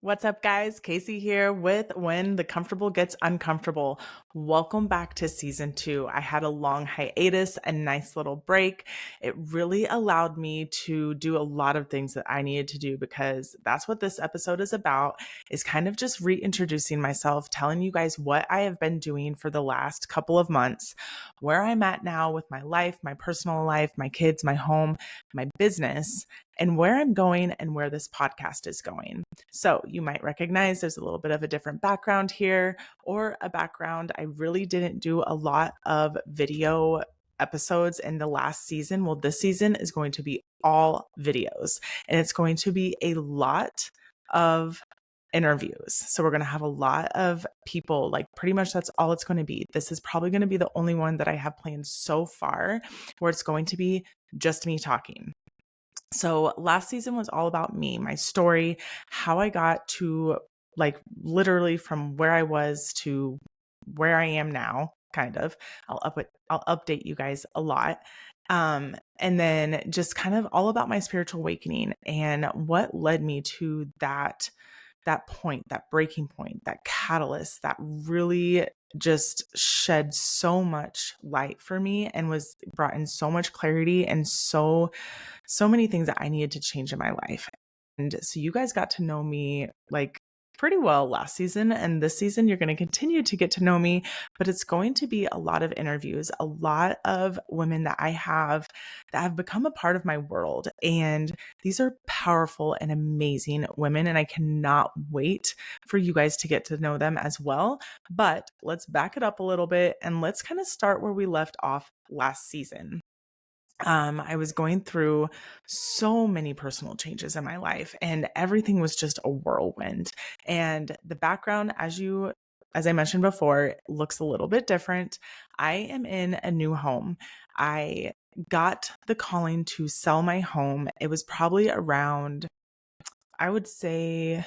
What's up, guys? Casey here with When the Comfortable Gets Uncomfortable. Welcome back to season 2. I had a long hiatus, a nice little break. It really allowed me to do a lot of things that I needed to do because that's what this episode is about, is kind of just reintroducing myself, telling you guys what I have been doing for the last couple of months, where I'm at now with my life, my personal life, my kids, my home, my business, and where I'm going and where this podcast is going. So you might recognize there's a little bit of a different background here, or a background. I really didn't do a lot of video episodes in the last season. Well, this season is going to be all videos, and it's going to be a lot of interviews. So we're going to have a lot of people, like pretty much that's all it's going to be. This is probably going to be the only one that I have planned so far where it's going to be just me talking. So last season was all about me, my story, how I got to like literally from where I was to where I am now, kind of. I'll update you guys a lot. And then just kind of all about my spiritual awakening and what led me to that point, that breaking point, that catalyst that really just shed so much light for me and was brought in so much clarity and so many things that I needed to change in my life. And so you guys got to know me like pretty well last season, and this season you're going to continue to get to know me, but it's going to be a lot of interviews, a lot of women that I have that have become a part of my world. And these are powerful and amazing women, and I cannot wait for you guys to get to know them as well. But let's back it up a little bit and let's kind of start where we left off last season. I was going through so many personal changes in my life, and everything was just a whirlwind. And the background, as I mentioned before, looks a little bit different. I am in a new home. I got the calling to sell my home. It was probably around, I would say,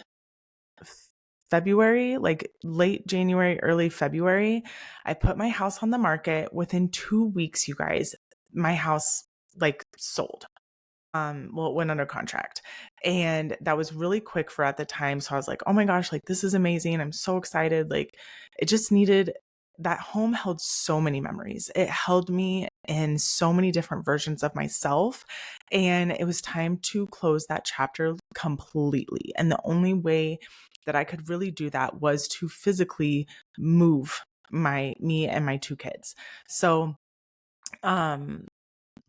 February, like late January, early February. I put my house on the market. Within 2 weeks, you guys, my house like sold. Well, it went under contract, and that was really quick for at the time. So I was like, oh my gosh, like this is amazing. I'm so excited. Like it just needed, that home held so many memories. It held me in so many different versions of myself. And it was time to close that chapter completely. And the only way that I could really do that was to physically move me and my 2 kids. So,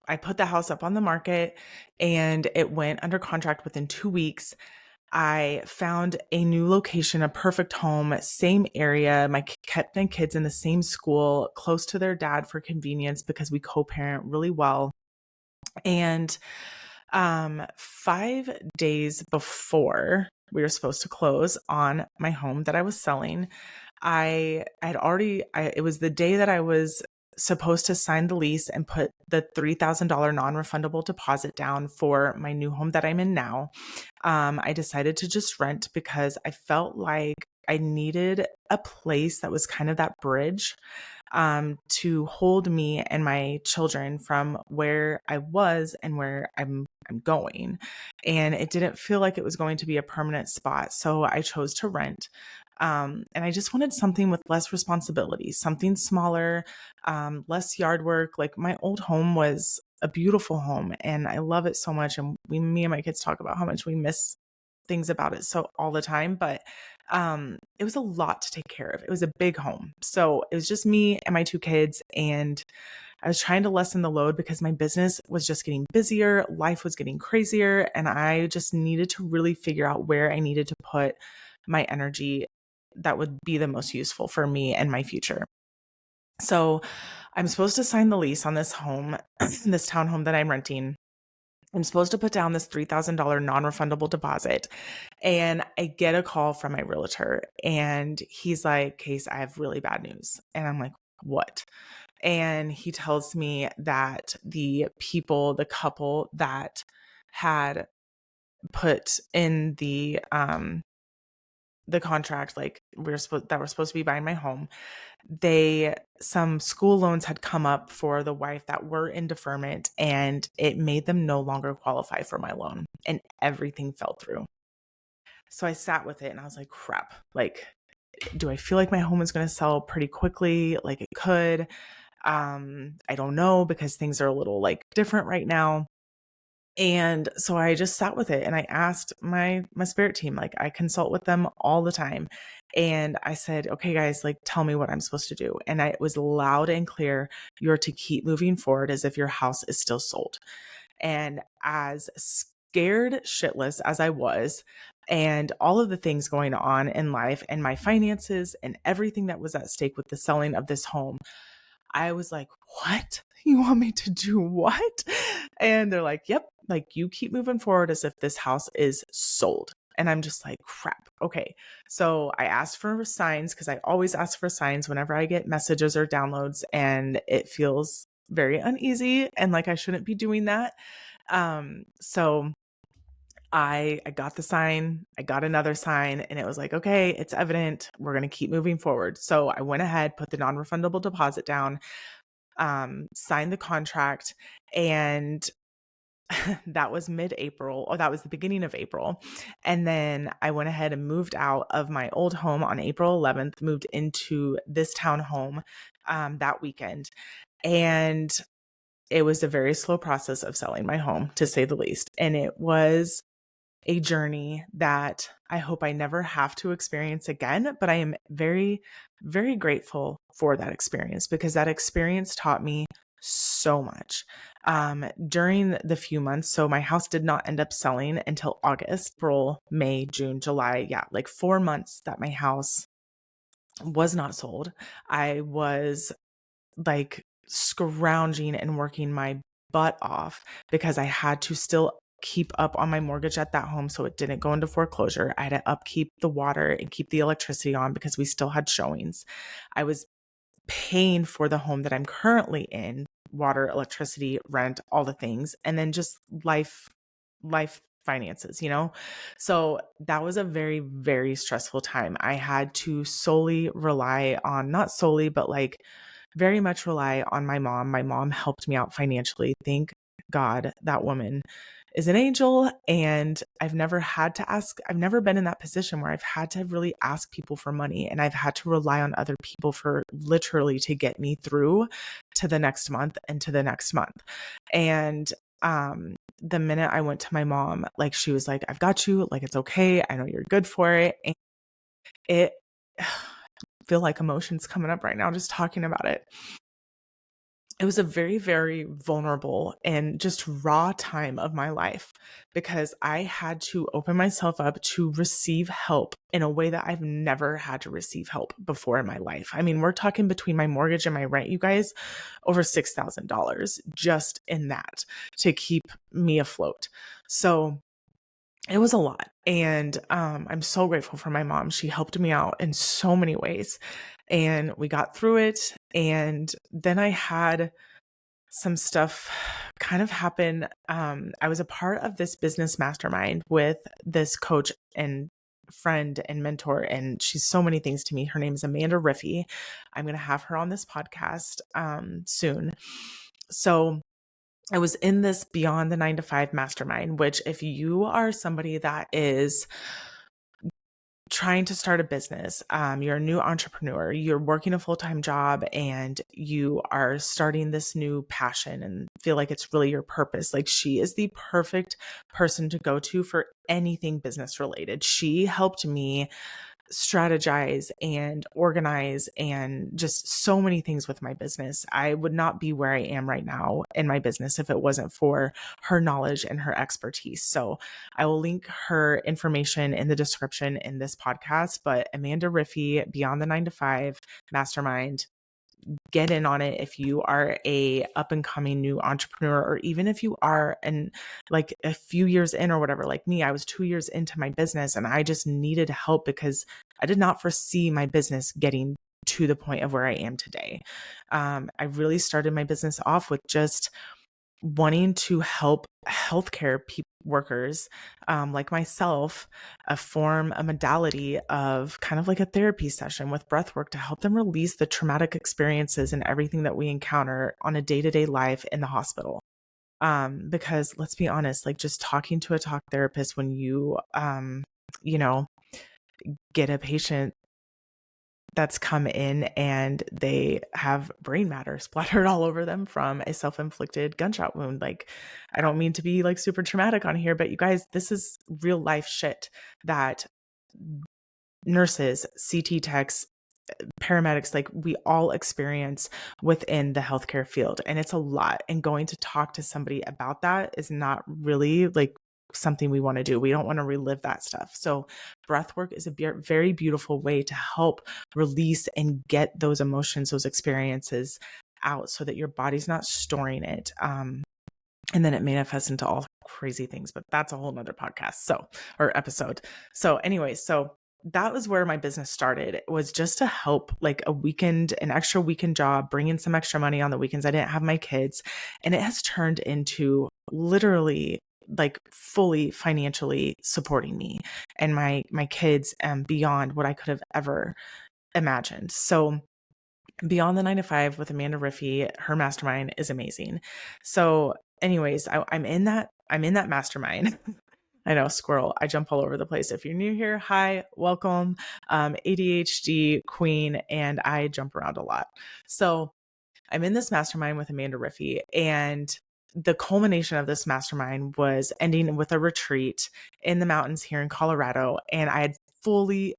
I put the house up on the market and it went under contract within 2 weeks. I found a new location, a perfect home, same area. Kept my kids in the same school, close to their dad for convenience because we co-parent really well. And 5 days before we were supposed to close on my home that I was selling, it was the day that I was supposed to sign the lease and put the $3,000 non-refundable deposit down for my new home that I'm in now. I decided to just rent because I felt like I needed a place that was kind of that bridge to hold me and my children from where I was and where I'm going. And it didn't feel like it was going to be a permanent spot. So I chose to rent. And I just wanted something with less responsibility, something smaller, less yard work. Like my old home was a beautiful home and I love it so much. And me and my kids talk about how much we miss things about it so all the time, but it was a lot to take care of. It was a big home. So it was just me and my 2 kids, and I was trying to lessen the load because my business was just getting busier, life was getting crazier, and I just needed to really figure out where I needed to put my energy that would be the most useful for me and my future. So I'm supposed to sign the lease on this home, this townhome that I'm renting. I'm supposed to put down this $3,000 non-refundable deposit, and I get a call from my realtor, and he's like, Case, I have really bad news. And I'm like, what? And he tells me that the couple that had put in the contract, like that were supposed to be buying my home, some school loans had come up for the wife that were in deferment, and it made them no longer qualify for my loan, and everything fell through. So I sat with it and I was like, crap, like, do I feel like my home is going to sell pretty quickly? Like it could. I don't know, because things are a little like different right now. And so I just sat with it and I asked my spirit team, like I consult with them all the time. And I said, okay, guys, like tell me what I'm supposed to do. And it was loud and clear. You're to keep moving forward as if your house is still sold. And as scared shitless as I was, and all of the things going on in life and my finances and everything that was at stake with the selling of this home, I was like, what? You want me to do what? And they're like, yep, like you keep moving forward as if this house is sold. And I'm just like, crap. Okay. So I asked for signs, because I always ask for signs whenever I get messages or downloads, and it feels very uneasy and like I shouldn't be doing that. So I got the sign, I got another sign, and it was like, okay, it's evident. We're going to keep moving forward. So I went ahead, put the non-refundable deposit down, signed the contract, and that was mid-April, or that was the beginning of April. And then I went ahead and moved out of my old home on April 11th, moved into this townhome that weekend. And it was a very slow process of selling my home, to say the least. And it was a journey that I hope I never have to experience again. But I am very, very grateful for that experience, because that experience taught me so much. During the few months, so my house did not end up selling until August, April, May, June, July. Yeah, like 4 months that my house was not sold. I was like scrounging and working my butt off, because I had to still keep up on my mortgage at that home so it didn't go into foreclosure. I had to upkeep the water and keep the electricity on because we still had showings. I was paying for the home that I'm currently in, water, electricity, rent, all the things, and then just life finances, you know? So that was a very, very stressful time. I had to solely rely on, not solely, but like very much rely on my mom. My mom helped me out financially. Thank God that woman is an angel. And I've never been in that position where I've had to really ask people for money, and I've had to rely on other people for literally to get me through to the next month and to the next month. And the minute I went to my mom, like she was like, I've got you, like it's okay. I know you're good for it. And it feel like emotions coming up right now just talking about it. It was a very, very vulnerable and just raw time of my life, because I had to open myself up to receive help in a way that I've never had to receive help before in my life. I mean, we're talking between my mortgage and my rent, you guys, over $6,000 just in that to keep me afloat. So it was a lot. And I'm so grateful for my mom. She helped me out in so many ways. And we got through it. And then I had some stuff kind of happen. I was a part of this business mastermind with this coach and friend and mentor, and she's so many things to me. Her name is Amanda Riffey. I'm going to have her on this podcast soon. So I was in this Beyond the 9 to 5 mastermind, which if you are somebody that is trying to start a business, you're a new entrepreneur, you're working a full-time job, and you are starting this new passion and feel like it's really your purpose, like she is the perfect person to go to for anything business related. She helped me strategize and organize and just so many things with my business. I would not be where I am right now in my business if it wasn't for her knowledge and her expertise. So I will link her information in the description in this podcast. But Amanda Riffey, Beyond the 9 to 5 Mastermind, get in on it if you are a up and coming new entrepreneur, or even if you are like a few years in or whatever. Like me, I was 2 years into my business and I just needed help because I did not foresee my business getting to the point of where I am today. I really started my business off with just wanting to help healthcare workers like myself, form a modality of kind of like a therapy session with breath work to help them release the traumatic experiences and everything that we encounter on a day-to-day life in the hospital. Because let's be honest, like just talking to a talk therapist when you you know, get a patient that's come in and they have brain matter splattered all over them from a self-inflicted gunshot wound. Like, I don't mean to be like super traumatic on here, but you guys, this is real life shit that nurses, CT techs, paramedics, like we all experience within the healthcare field. And it's a lot. And going to talk to somebody about that is not really like something we want to do. We don't want to relive that stuff. So breath work is a very beautiful way to help release and get those emotions, those experiences out so that your body's not storing it. And then it manifests into all crazy things, but that's a whole nother podcast. So, or episode. So anyway, so that was where my business started. It was just to help like an extra weekend job, bring in some extra money on the weekends. I didn't have my kids, and it has turned into literally like fully financially supporting me and my kids beyond what I could have ever imagined. So Beyond the 9 to 5 with Amanda Riffey, her mastermind is amazing. So anyways, I'm in that mastermind. I know, squirrel. I jump all over the place. If you're new here, hi, welcome. ADHD queen, and I jump around a lot. So I'm in this mastermind with Amanda Riffey, and the culmination of this mastermind was ending with a retreat in the mountains here in Colorado. And I had fully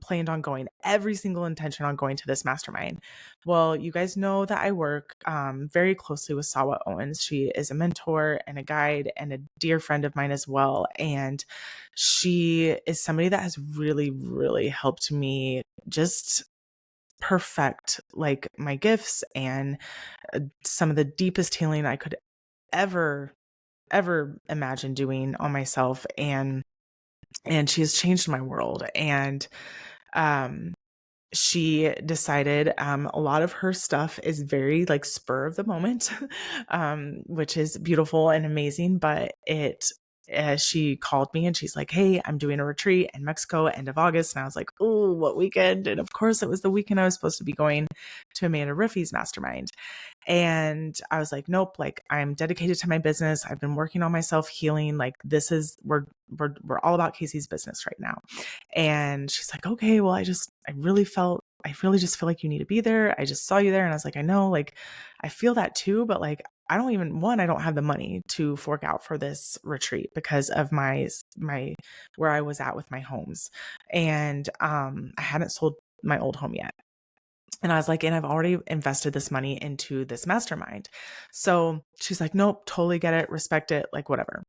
planned on going, every single intention on going to this mastermind. Well, you guys know that I work very closely with Sawa Owens. She is a mentor and a guide and a dear friend of mine as well. And she is somebody that has really, really helped me just perfect like my gifts and some of the deepest healing I could ever imagine doing on myself. And she has changed my world. And she decided a lot of her stuff is very like spur of the moment, which is beautiful and amazing. But she called me and she's like, hey, I'm doing a retreat in Mexico end of August. And I was like, oh, what weekend? And of course it was the weekend I was supposed to be going to Amanda Riffey's mastermind. And I was like, nope, like I'm dedicated to my business. I've been working on myself healing. Like we're all about Casey's business right now. And she's like, okay, well, I really just feel like you need to be there. I just saw you there. And I was like, I know, like, I feel that too, but like, I don't have the money to fork out for this retreat because of my where I was at with my homes. And, I hadn't sold my old home yet. And I was like, and I've already invested this money into this mastermind. So she's like, nope, totally get it, respect it, like whatever.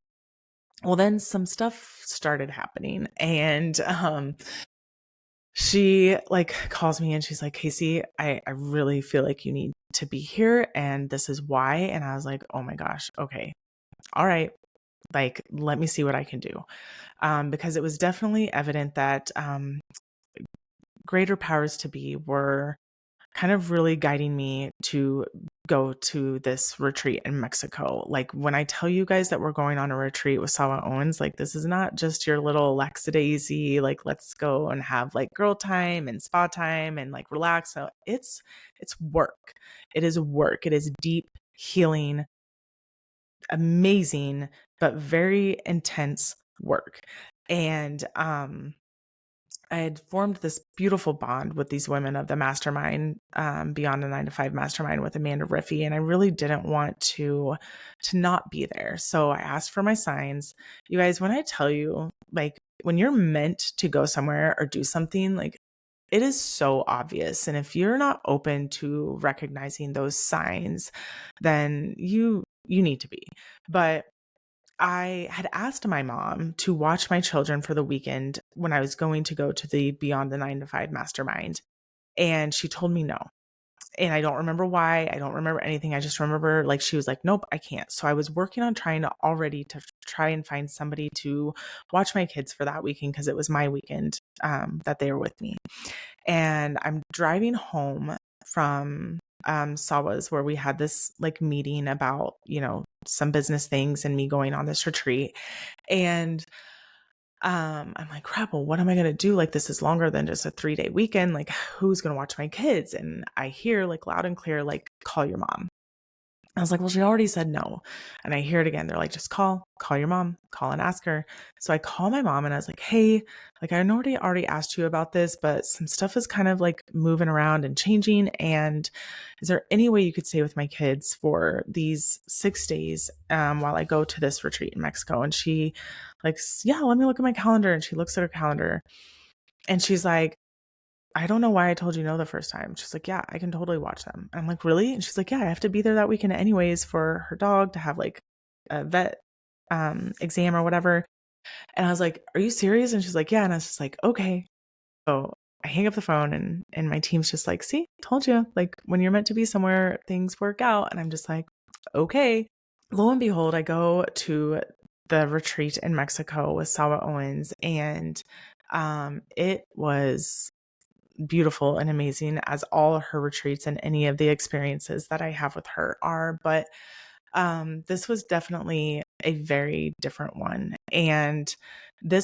Well, then some stuff started happening, and she like calls me and she's like, Casey, I really feel like you need to be here, and this is why. And I was like, oh my gosh, okay, all right, like let me see what I can do, because it was definitely evident that greater powers to be were kind of really guiding me to go to this retreat in Mexico. Like when I tell you guys that we're going on a retreat with Sawa Owens, like this is not just your little lackadaisy, like let's go and have like girl time and spa time and like relax. So it's work. It is work. It is deep healing, amazing, but very intense work. And I had formed this beautiful bond with these women of the mastermind, Beyond the 9 to 5 mastermind with Amanda Riffey. And I really didn't want to not be there. So I asked for my signs. You guys, when I tell you, like when you're meant to go somewhere or do something, like it is so obvious. And if you're not open to recognizing those signs, then you need to be. But I had asked my mom to watch my children for the weekend when I was going to go to the Beyond the 9 to 5 mastermind. And she told me no. And I don't remember why. I don't remember anything. I just remember like she was like, nope, I can't. So I was working on trying to try and find somebody to watch my kids for that weekend because it was my weekend that they were with me. And I'm driving home from Sawa's where we had this like meeting about, some business things and me going on this retreat. And I'm like, crap, well, what am I going to do? Like, this is longer than just a 3-day weekend. Like, who's going to watch my kids? And I hear like loud and clear, like, call your mom. I was like, well, she already said no. And I hear it again. They're like, just call your mom, call and ask her. So I call my mom and I was like, hey, like I know I already asked you about this, but some stuff is kind of like moving around and changing. And is there any way you could stay with my kids for these 6 days while I go to this retreat in Mexico? And she like, yeah, let me look at my calendar. And she looks at her calendar and she's like, I don't know why I told you no the first time. She's like, yeah, I can totally watch them. I'm like, really? And she's like, yeah, I have to be there that weekend anyways for her dog to have like a vet exam or whatever. And I was like, are you serious? And she's like, yeah. And I was just like, okay. So I hang up the phone and my team's just like, see, told you, like when you're meant to be somewhere, things work out. And I'm just like, okay. Lo and behold, I go to the retreat in Mexico with Sawa Owens, and it was beautiful and amazing, as all her retreats and any of the experiences that I have with her are. But this was definitely a very different one. And I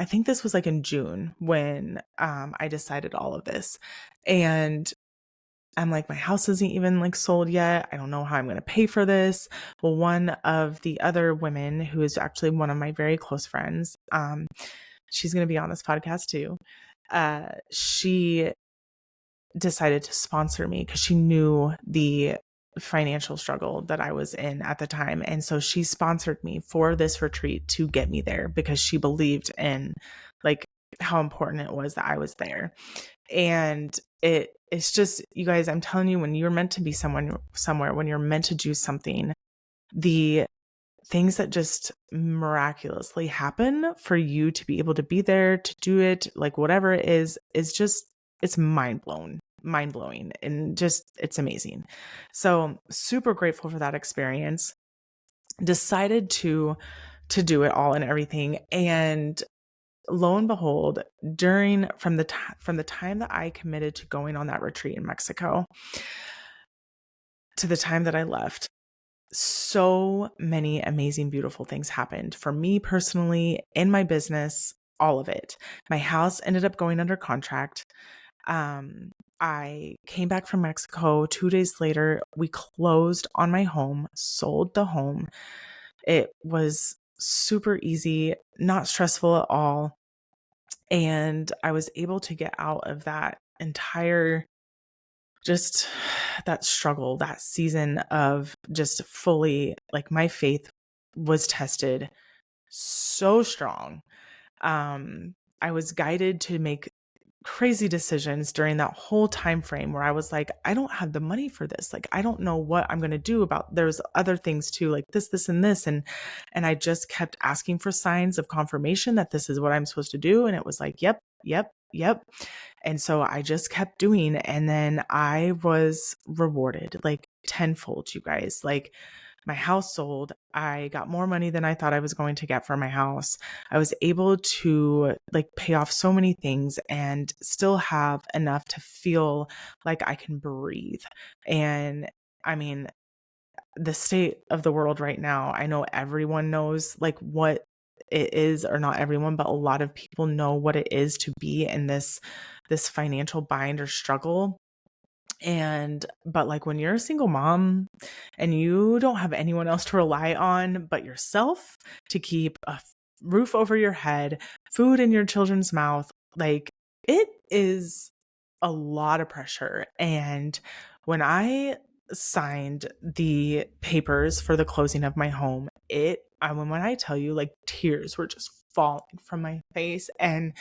think this was like in June when I decided all of this. And I'm like, my house isn't even like sold yet. I don't know how I'm going to pay for this. Well, one of the other women, who is actually one of my very close friends, she's going to be on this podcast too. She decided to sponsor me because she knew the financial struggle that I was in at the time. And so she sponsored me for this retreat to get me there because she believed in like how important it was that I was there. And it's just, you guys, I'm telling you, when you're meant to be somewhere, when you're meant to do something, the things that just miraculously happen for you to be able to be there, to do it, like whatever it is just, it's mind blowing, and just, it's amazing. So super grateful for that experience. Decided to do it all and everything. And lo and behold, from the time that I committed to going on that retreat in Mexico to the time that I left, so many amazing, beautiful things happened for me personally, in my business, all of it. My house ended up going under contract. I came back from Mexico 2 days later. We closed on my home, sold the home. It was super easy, not stressful at all. And I was able to get out of that entire, just that struggle, that season of just fully, like, my faith was tested so strong. I was guided to make crazy decisions during that whole time frame where I was like, I don't have the money for this. Like, I don't know what I'm going to do about, there's other things too, like this and this. And I just kept asking for signs of confirmation that this is what I'm supposed to do. And it was like, yep, yep, yep. And so I just kept doing. And then I was rewarded like tenfold, you guys. Like, my house sold. I got more money than I thought I was going to get for my house. I was able to like pay off so many things and still have enough to feel like I can breathe. And I mean, the state of the world right now, I know everyone knows like what it is, or not everyone, but a lot of people know what it is to be in this financial bind or struggle. But like when you're a single mom and you don't have anyone else to rely on but yourself to keep a roof over your head, food in your children's mouth, like, it is a lot of pressure. And when I signed the papers for the closing of my home, when I tell you, like, tears were just falling from my face. And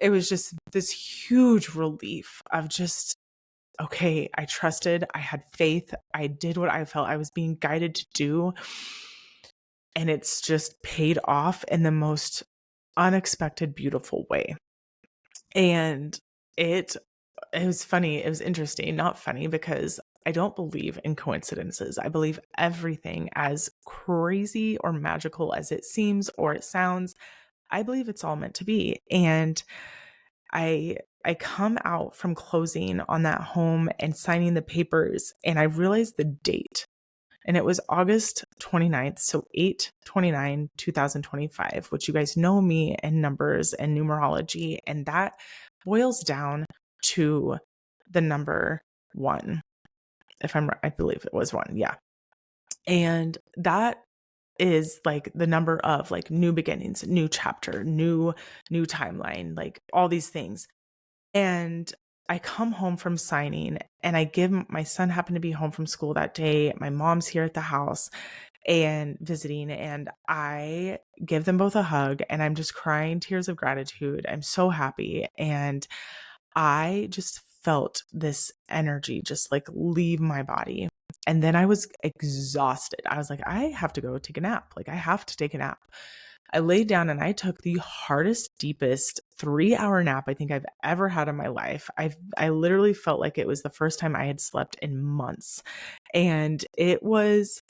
it was just this huge relief of just, okay, I trusted, I had faith, I did what I felt I was being guided to do. And it's just paid off in the most unexpected, beautiful way. And it was funny. It was interesting, not funny, because I don't believe in coincidences. I believe everything, as crazy or magical as it seems or it sounds, I believe it's all meant to be. And I come out from closing on that home and signing the papers, and I realized the date. And it was August 29th, so 8/29/2025, which you guys know me in numbers and numerology, and that boils down to the number 1. if I'm right, I believe it was 1. Yeah. And that is like the number of like new beginnings, new chapter, new timeline, like all these things. And I come home from signing and my son happened to be home from school that day. My mom's here at the house and visiting, and I give them both a hug and I'm just crying tears of gratitude. I'm so happy. And I just felt this energy just like leave my body. And then I was exhausted. I was like, I have to go take a nap. Like, I have to take a nap. I laid down and I took the hardest, deepest 3-hour nap I think I've ever had in my life. I literally felt like it was the first time I had slept in months. And it was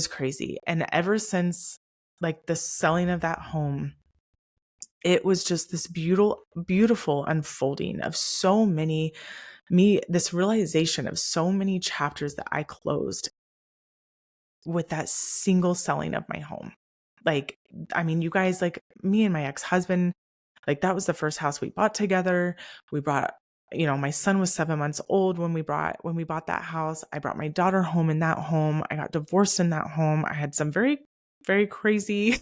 crazy. And ever since like the selling of that home, it was just this beautiful unfolding of this realization of so many chapters that I closed with that single selling of my home. Like, I mean, you guys, like me and my ex-husband, like that was the first house we bought together. We brought, my son was 7 months old when we bought that house. I brought my daughter home in that home. I got divorced in that home. I had some very, very crazy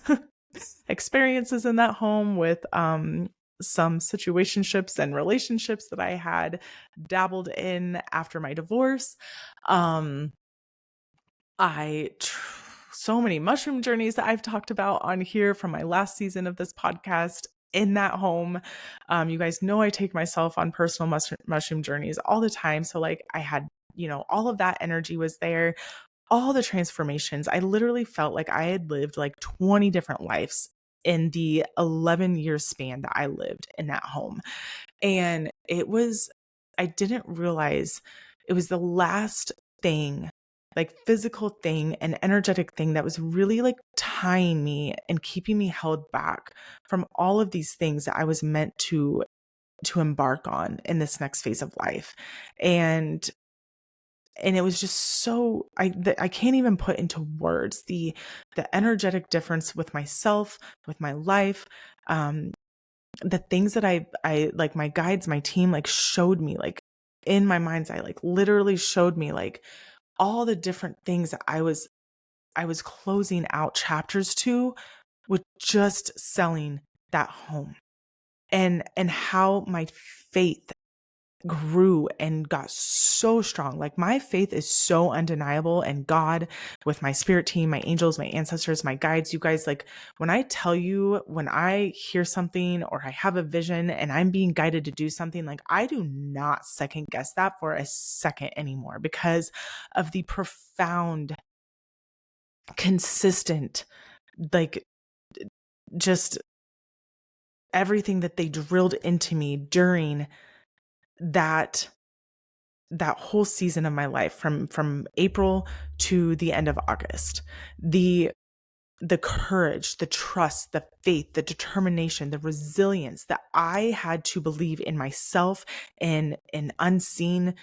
experiences in that home with some situationships and relationships that I had dabbled in after my divorce. So many mushroom journeys that I've talked about on here from my last season of this podcast in that home. You guys know I take myself on personal mushroom journeys all the time. So like I had, all of that energy was there, all the transformations. I literally felt like I had lived like 20 different lives in the 11-year span that I lived in that home. And I didn't realize it was the last thing, like physical thing and energetic thing that was really like tying me and keeping me held back from all of these things that I was meant to embark on in this next phase of life. And it was just so I can't even put into words the energetic difference with myself, with my life, the things that I like my guides, my team like showed me, like in my mind's eye, like literally showed me like all the different things that I was closing out chapters to with just selling that home, and how my faith grew and got so strong. Like my faith is so undeniable, and God, with my spirit team, my angels, my ancestors, my guides, you guys, like when I tell you, when I hear something or I have a vision and I'm being guided to do something, like I do not second guess that for a second anymore, because of the profound, consistent, like just everything that they drilled into me during that whole season of my life, from April to the end of August. The courage, the trust, the faith, the determination, the resilience that I had to believe in myself and in unseen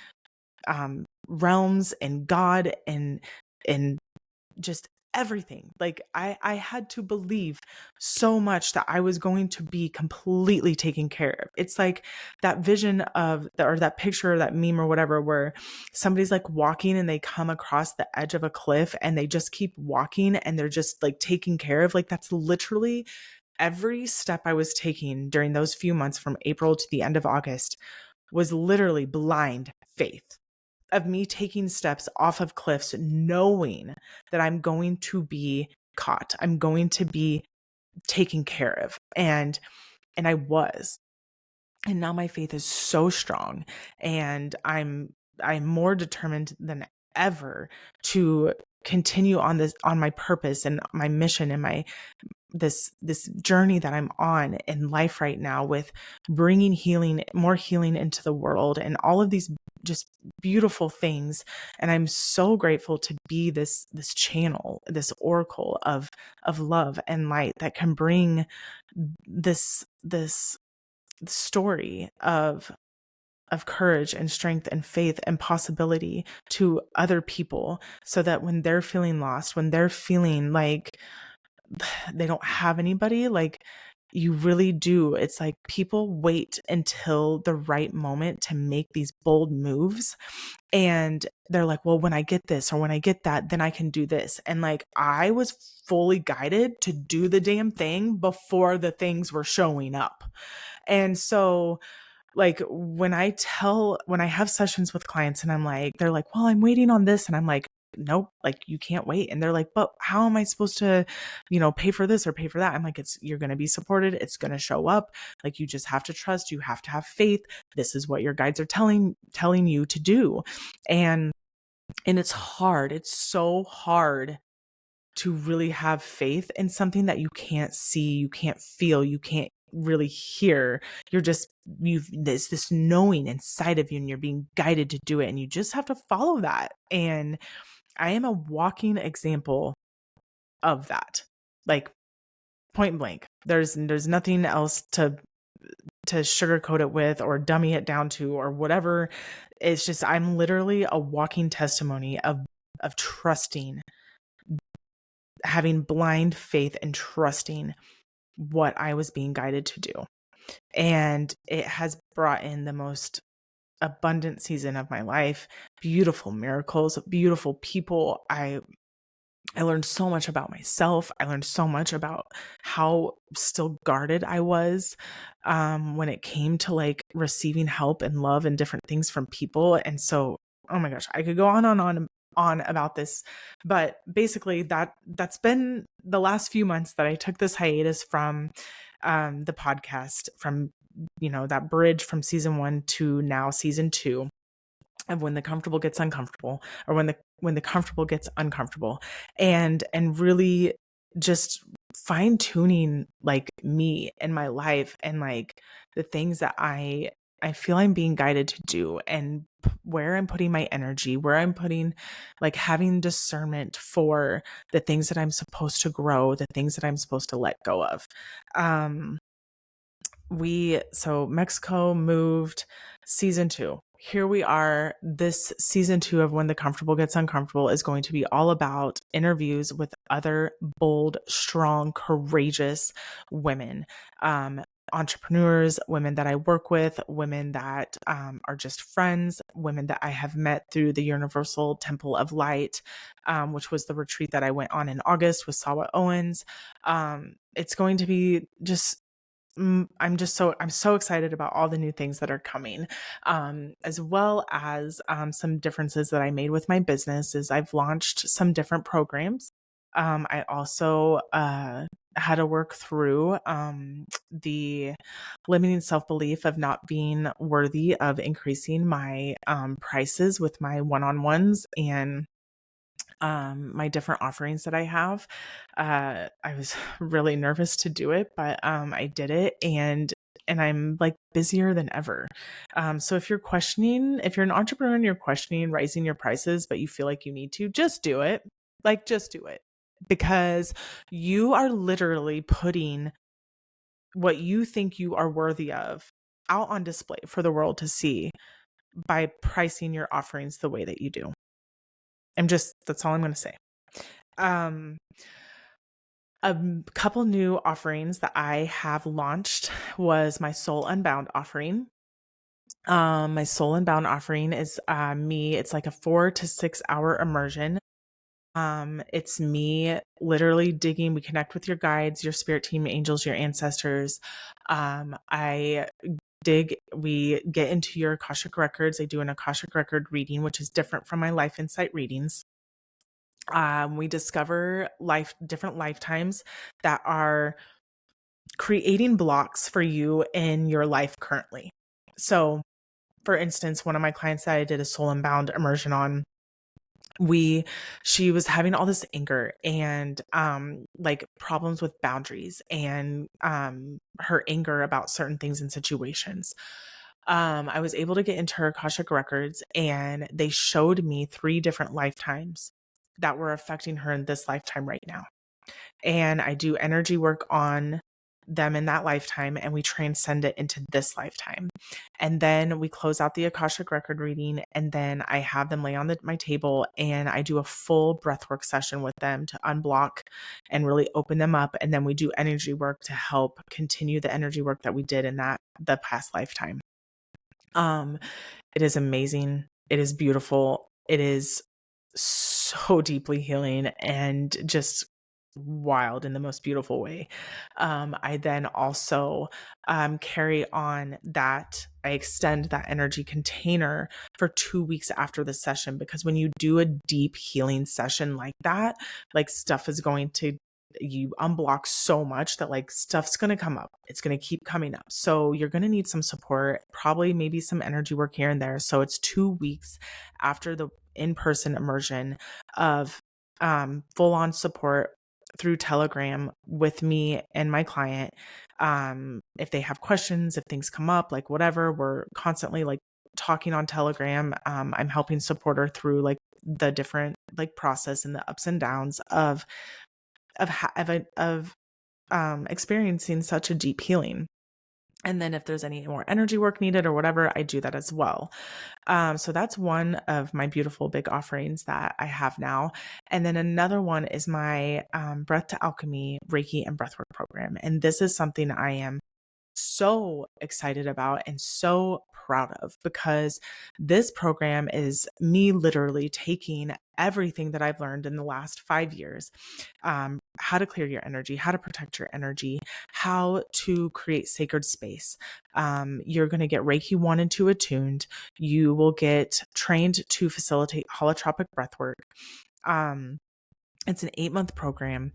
realms and God and just everything. Like I had to believe so much that I was going to be completely taken care of. It's like that vision of or that picture or that meme or whatever, where somebody's like walking and they come across the edge of a cliff and they just keep walking and they're just like taken care of. Like that's literally every step I was taking during those few months from April to the end of August was literally blind faith of me taking steps off of cliffs, knowing that I'm going to be caught. I'm going to be taken care of. And I was. And now my faith is so strong, and I'm more determined than ever to continue on my purpose and my mission and my this journey that I'm on in life right now, with bringing more healing into the world and all of these just beautiful things. And I'm so grateful to be this channel, this oracle of love and light that can bring this story of courage and strength and faith and possibility to other people, so that when they're feeling lost, when they're feeling like they don't have anybody, like you really do. It's like people wait until the right moment to make these bold moves. And they're like, well, when I get this or when I get that, then I can do this. And like, I was fully guided to do the damn thing before the things were showing up. And so, like, when I have sessions with clients and they're like, well, I'm waiting on this. And I'm like, nope, like you can't wait. And they're like, but how am I supposed to, pay for this or pay for that? I'm like, you're going to be supported. It's going to show up. Like, you just have to trust, you have to have faith. This is what your guides are telling you to do. And it's hard. It's so hard to really have faith in something that you can't see, you can't feel, you can't really hear. There's this knowing inside of you and you're being guided to do it, and you just have to follow that. And I am a walking example of that. Like, point blank. There's nothing else to sugarcoat it with or dummy it down to or whatever. It's just, I'm literally a walking testimony of trusting, having blind faith and trusting what I was being guided to do. And it has brought in the most abundant season of my life, beautiful miracles, beautiful people. I learned so much about myself. I learned so much about how still guarded I was when it came to like receiving help and love and different things from people. And so, oh my gosh, I could go on and on about this, but basically that's been the last few months that I took this hiatus from the podcast, from that bridge from season 1 to now season 2 of When the Comfortable Gets Uncomfortable, or when the comfortable gets uncomfortable, and really just fine tuning like me and my life and like the things that I feel I'm being guided to do, and where I'm putting my energy, where I'm putting, like, having discernment for the things that I'm supposed to grow, the things that I'm supposed to let go of. So Mexico moved, season 2. Here we are. This season 2 of When the Comfortable Gets Uncomfortable is going to be all about interviews with other bold, strong, courageous women, entrepreneurs, women that I work with, women that are just friends, women that I have met through the Universal Temple of Light, which was the retreat that I went on in August with Sawa Owens. It's going to be just, I'm so excited about all the new things that are coming, as well as some differences that I made with my business is I've launched some different programs. I also had to work through the limiting self-belief of not being worthy of increasing my prices with my one-on-ones and my different offerings that I have. I was really nervous to do it, but I did it, and I'm like busier than ever. So if you're an entrepreneur and you're questioning raising your prices, but you feel like you need to, just do it. Like, just do it, because you are literally putting what you think you are worthy of out on display for the world to see by pricing your offerings the way that you do. That's all I'm going to say. A couple new offerings that I have launched was my Soul Unbound offering. My Soul Unbound offering is it's like a 4 to 6 hour immersion. It's me literally digging. We connect with your guides, your spirit team, angels, your ancestors. We get into your Akashic records. I do an Akashic record reading, which is different from my life insight readings. We discover different lifetimes that are creating blocks for you in your life currently. So, for instance, one of my clients that I did a Soul Unbound immersion on, she was having all this anger and like problems with boundaries and her anger about certain things and situations. I was able to get into her Akashic records, and they showed me 3 different lifetimes that were affecting her in this lifetime right now. And I do energy work on them in that lifetime and we transcend it into this lifetime. And then we close out the Akashic record reading, and then I have them lay on my table and I do a full breathwork session with them to unblock and really open them up. And then we do energy work to help continue the energy work that we did in the past lifetime. It is amazing. It is beautiful. It is so deeply healing and just wild in the most beautiful way. I then also carry on that. I extend that energy container for 2 weeks after the session, because when you do a deep healing session like that, like stuff is going to, you unblock so much that like stuff's going to come up. It's going to keep coming up. So you're going to need some support, probably maybe some energy work here and there. So it's 2 weeks after the in-person immersion of full-on support through Telegram with me and my client. If they have questions, if things come up, like whatever, we're constantly like talking on Telegram. I'm helping support her through like the different like process and the ups and downs of experiencing such a deep healing. And then if there's any more energy work needed or whatever, I do that as well. So that's one of my beautiful big offerings that I have now. And then another one is my Breath2Alchemy Reiki and Breathwork program. And this is something I am so excited about and so proud of, because this program is me literally taking everything that I've learned in the last 5 years, how to clear your energy, how to protect your energy, how to create sacred space. You're going to get Reiki 1 and 2 attuned. You will get trained to facilitate holotropic breathwork. It's an 8-month program.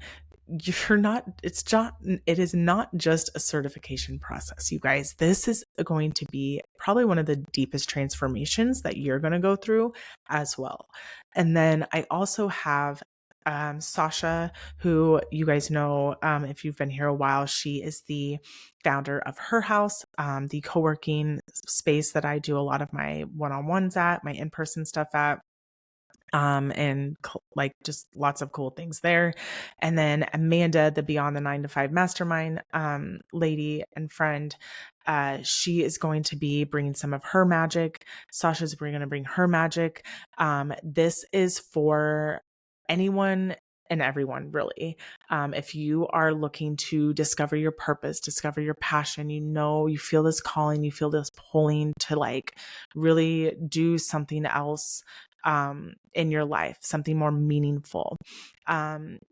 It is not just a certification process, you guys. This is going to be probably one of the deepest transformations that you're going to go through as well. And then I also have Sasha, who you guys know, if you've been here a while. She is the founder of Her House, the co-working space that I do a lot of my one-on-ones at, my in-person stuff at. And like just lots of cool things there. And then Amanda, the Beyond the 9 to 5 Mastermind lady and friend, she is going to be bringing some of her magic. Sasha's going to bring her magic. This is for anyone and everyone, really. If you are looking to discover your purpose, discover your passion, you feel this calling, you feel this pulling to like really do something else in your life, something more meaningful.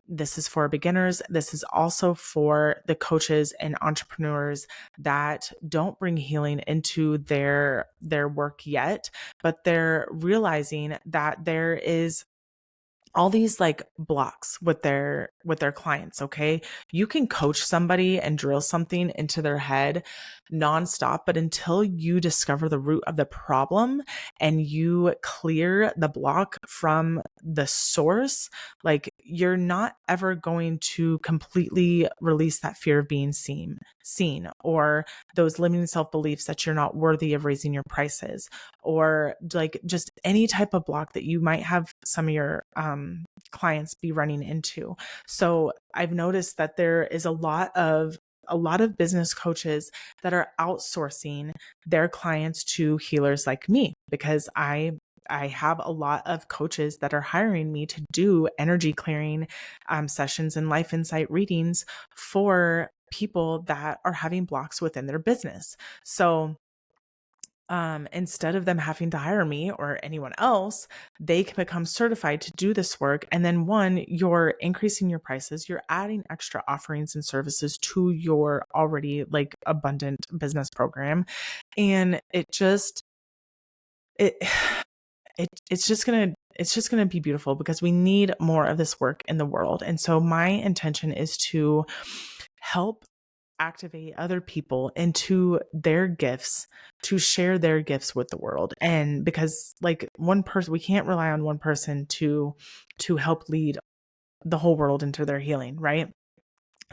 This is for beginners. This is also for the coaches and entrepreneurs that don't bring healing into their work yet, but they're realizing that there is all these like blocks with their clients. Okay. You can coach somebody and drill something into their head nonstop, but until you discover the root of the problem and you clear the block from the source, like you're not ever going to completely release that fear of being seen, or those limiting self-beliefs that you're not worthy of raising your prices, or like just any type of block that you might have some of your clients be running into. So I've noticed that there is a lot of business coaches that are outsourcing their clients to healers like me, because I have a lot of coaches that are hiring me to do energy clearing sessions and life insight readings for people that are having blocks within their business. So instead of them having to hire me or anyone else, they can become certified to do this work. And then you're increasing your prices, you're adding extra offerings and services to your already like abundant business program. And it's just going to be beautiful, because we need more of this work in the world. And so my intention is to help activate other people into their gifts, to share their gifts with the world. And because like one person, we can't rely on one person to help lead the whole world into their healing, right?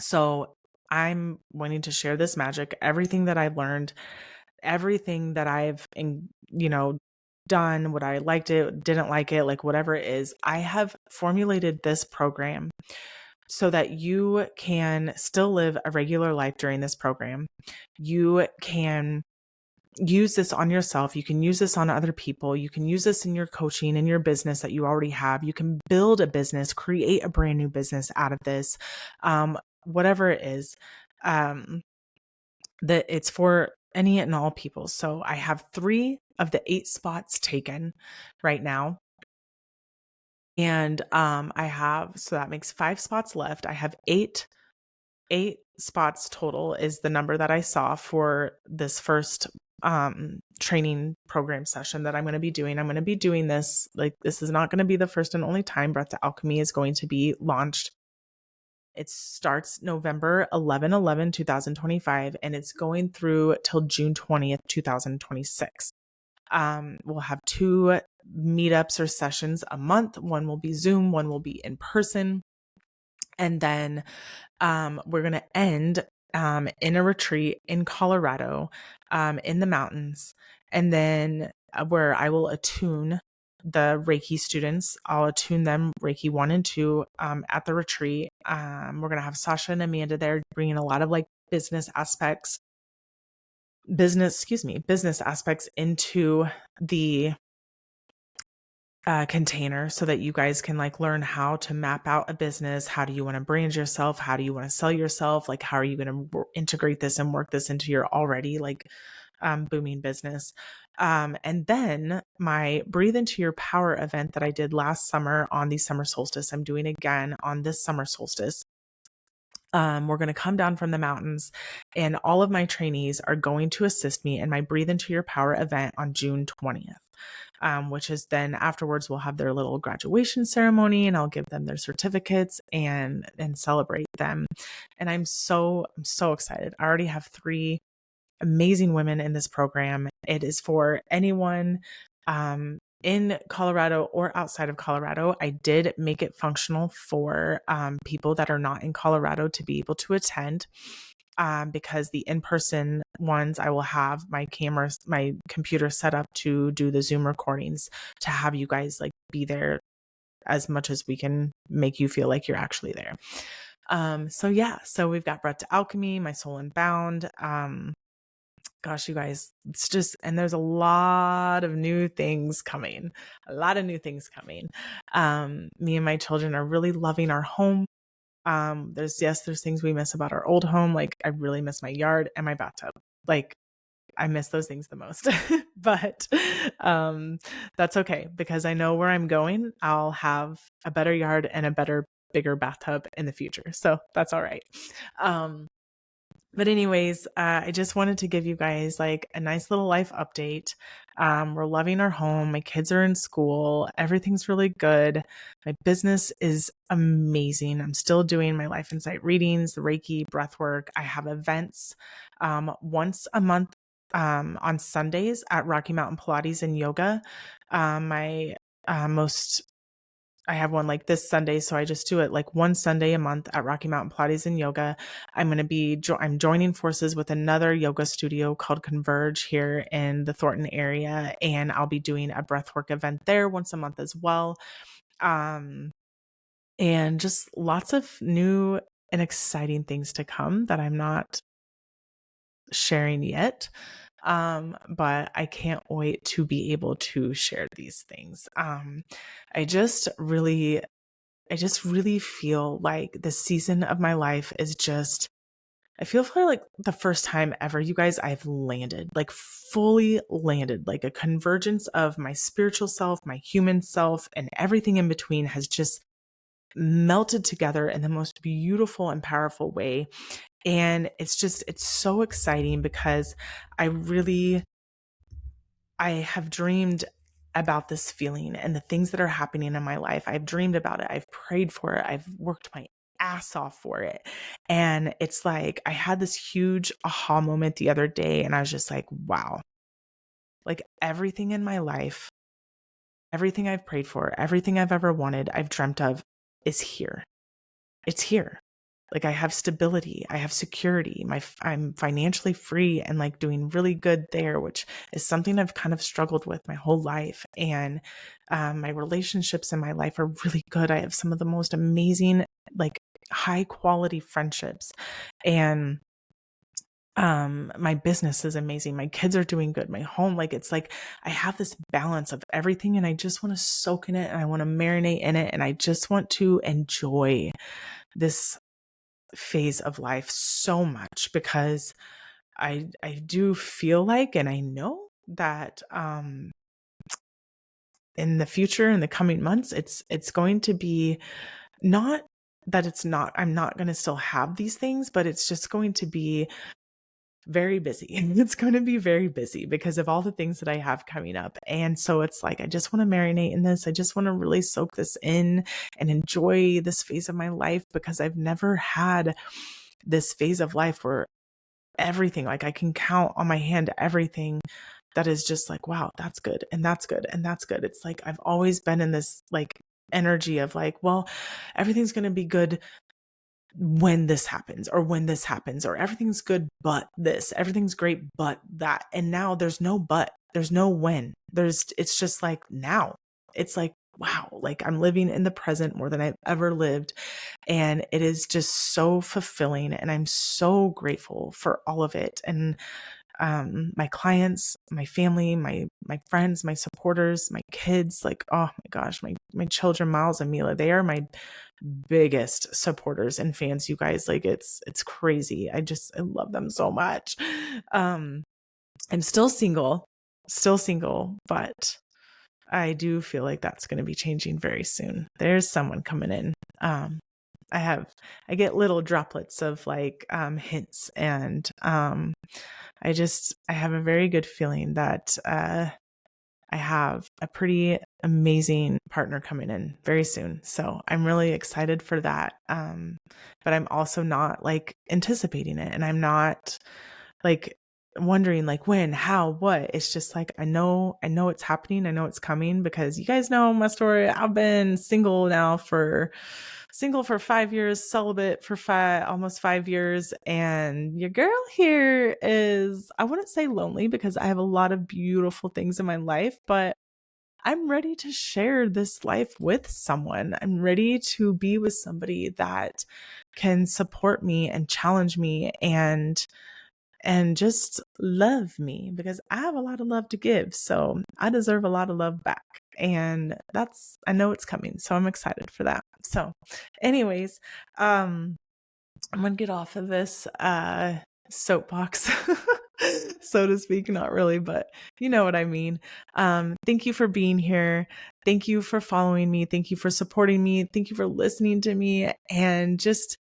So I'm wanting to share this magic, everything that I've learned, everything that I've done, what I liked it, didn't like it, like whatever it is. I have formulated this program so that you can still live a regular life during this program. You can use this on yourself. You can use this on other people. You can use this in your coaching, in your business that you already have. You can build a business, create a brand new business out of this, whatever it is. That it's for any and all people. So I have 3 of the 8 spots taken right now. And so that makes 5 spots left. I have 8 spots total is the number that I saw for this first training program session that I'm going to be doing. I'm going to be doing this, like, this is not going to be the first and only time Breath2Alchemy is going to be launched. It starts November 2025, and it's going through till June 20th, 2026. We'll have 2 meetups or sessions a month. One will be Zoom, one will be in person. And then we're going to end in a retreat in Colorado, in the mountains. And then where I will attune the Reiki students. I'll attune them Reiki 1 and 2 at the retreat. We're going to have Sasha and Amanda there bringing a lot of like business aspects into the container so that you guys can like learn how to map out a business. How do you want to brand yourself? How do you want to sell yourself? Like, how are you going to integrate this and work this into your already like booming business? And then my Breathe Into Your Power event that I did last summer on the summer solstice, I'm doing again on this summer solstice. We're going to come down from the mountains, and all of my trainees are going to assist me in my Breathe Into Your Power event on June 20th. Which is then afterwards we'll have their little graduation ceremony, and I'll give them their certificates and celebrate them. And I'm so excited. I already have 3 amazing women in this program. It is for anyone in Colorado or outside of Colorado. I did make it functional for people that are not in Colorado to be able to attend. Because the in-person ones, I will have my computer set up to do the Zoom recordings, to have you guys like be there as much as we can make you feel like you're actually there. So we've got Breath2Alchemy, my Soul Unbound. Gosh, you guys, it's just, and there's a lot of new things coming. Me and my children are really loving our home. There's things we miss about our old home. Like, I really miss my yard and my bathtub. Like, I miss those things the most, but that's okay, because I know where I'm going. I'll have a better yard and a bigger bathtub in the future. So that's all right. But anyways, I just wanted to give you guys like a nice little life update. We're loving our home. My kids are in school. Everything's really good. My business is amazing. I'm still doing my life insight readings, the Reiki, breath work. I have events once a month on Sundays at Rocky Mountain Pilates and Yoga. I have one like this Sunday, so I just do it like one Sunday a month at Rocky Mountain Pilates and Yoga. I'm joining forces with another yoga studio called Converge here in the Thornton area, and I'll be doing a breathwork event there once a month as well. And just lots of new and exciting things to come that I'm not sharing yet. But I can't wait to be able to share these things. I just really feel like the season of my life is just, I feel for like the first time ever, you guys, I've landed, like fully landed, like a convergence of my spiritual self, my human self, and everything in between has just melted together in the most beautiful and powerful way. And it's so exciting because I have dreamed about this feeling and the things that are happening in my life. I've dreamed about it. I've prayed for it. I've worked my ass off for it. And it's like, I had this huge aha moment the other day, and I was just like, wow, like everything in my life, everything I've prayed for, everything I've ever wanted, I've dreamt of is here. It's here. Like, I have stability, I have security, I'm financially free and like doing really good there, which is something I've kind of struggled with my whole life. And my relationships in my life are really good. I have some of the most amazing like high quality friendships. And my business is amazing. My kids are doing good. My home, like, it's like I have this balance of everything, and I just want to soak in it, and I want to marinate in it, and I just want to enjoy this phase of life so much, because I do feel like, and I know that in the future, in the coming months, it's going to be not that it's not, I'm not going to still have these things, but it's just going to be very busy. It's going to be very busy because of all the things that I have coming up. And so it's like, I just want to marinate in this. I just want to really soak this in and enjoy this phase of my life, because I've never had this phase of life where everything, like, I can count on my hand everything that is just like, wow, that's good. And that's good. And that's good. It's like, I've always been in this like energy of like, well, everything's going to be good when this happens, or when this happens, or everything's good but this, everything's great but that. And now there's no but, there's no when, it's just like now. It's like, wow, like, I'm living in the present more than I've ever lived, and it is just so fulfilling, and I'm so grateful for all of it. And my clients, my family, my friends, my supporters, my kids, like, oh my gosh, my children, Miles and Mila, they are my biggest supporters and fans, you guys. Like, it's crazy. I love them so much. I'm still single, but I do feel like that's going to be changing very soon. There's someone coming in. I get little droplets of like hints, and I have a very good feeling that I have a pretty amazing partner coming in very soon. So I'm really excited for that. But I'm also not like anticipating it, and I'm not like wondering like when, how, what. It's just like, I know it's happening. I know it's coming, because you guys know my story. I've been single for 5 years, celibate for almost 5 years. And your girl here is, I wouldn't say lonely, because I have a lot of beautiful things in my life, but I'm ready to share this life with someone. I'm ready to be with somebody that can support me and challenge me and just love me, because I have a lot of love to give. So I deserve a lot of love back. And I know it's coming. So I'm excited for that. So anyways, I'm going to get off of this, soapbox, so to speak. Not really, but you know what I mean. Thank you for being here. Thank you for following me. Thank you for supporting me. Thank you for listening to me. And just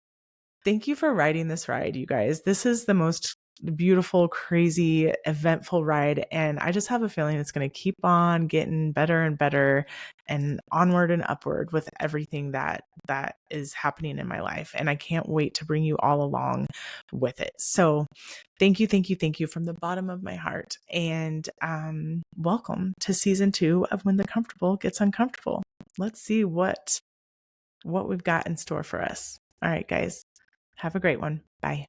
thank you for riding this ride, you guys. This is the most beautiful, crazy, eventful ride. And I just have a feeling it's going to keep on getting better and better, and onward and upward with everything that is happening in my life. And I can't wait to bring you all along with it. So thank you, thank you, thank you from the bottom of my heart. And welcome to season 2 of When the Comfortable Gets Uncomfortable. Let's see what we've got in store for us. All right, guys. Have a great one. Bye.